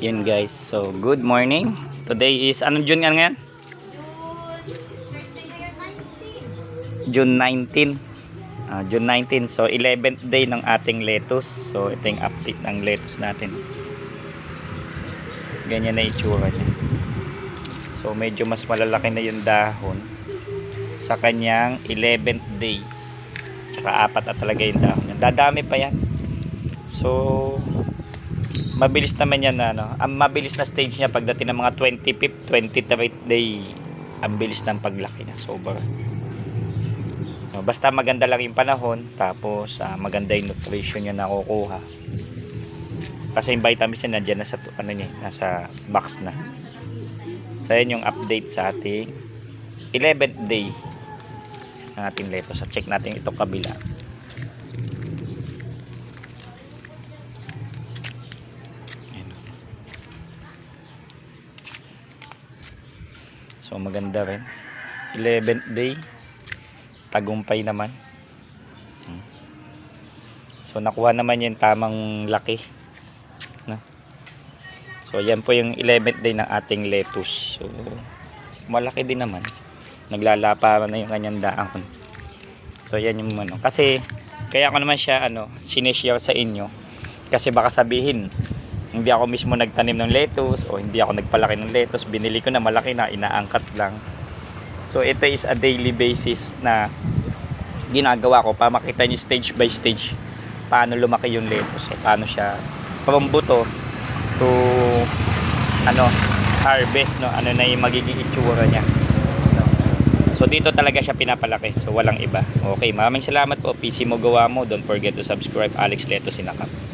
Yun guys, so good morning. Today is, anong June nga ngayon? June 19. June 19. So 11th day ng ating lettuce. So ito yung update ng lettuce natin. Ganyan na itsura niya. So medyo mas malalaki na yung dahon sa kanyang 11th day. Tsaka apat na talaga yung dahon. Dadami pa yan. So mabilis naman yan na, ang mabilis na stage niya pagdating ng mga 25th, 23rd day, ang bilis ng paglaki niya, sobra. Basta maganda lang yung panahon, tapos maganda yung nutrition niya nakukuha. Kasi yung vitamins niya nandiyan na sa nasa box na. So yun yung update sa ating 11th day ng ating lettuce. So check natin ito kabila. So maganda rin. 11th day. Tagumpay naman. So nakuha naman yung tamang laki. No? So yan po yung 11th day ng ating lettuce. So malaki din naman. Naglalapa na yung kanyang dahon. So yan yung kasi kaya ko naman siya sinishare sa inyo. Kasi baka sabihin hindi ako mismo nagtanim ng lettuce o hindi ako nagpalaki ng lettuce, binili ko na malaki na, inaangkat lang. So ito is a daily basis na ginagawa ko para makita niyo stage by stage paano lumaki yung lettuce, so paano siya from buto to harvest, ano na yung magiging itsura niya. So dito talaga siya pinapalaki, so walang iba. Okay, maraming salamat po. PC mo gawa mo. Don't forget to subscribe. Alex Lettuce Sinakap.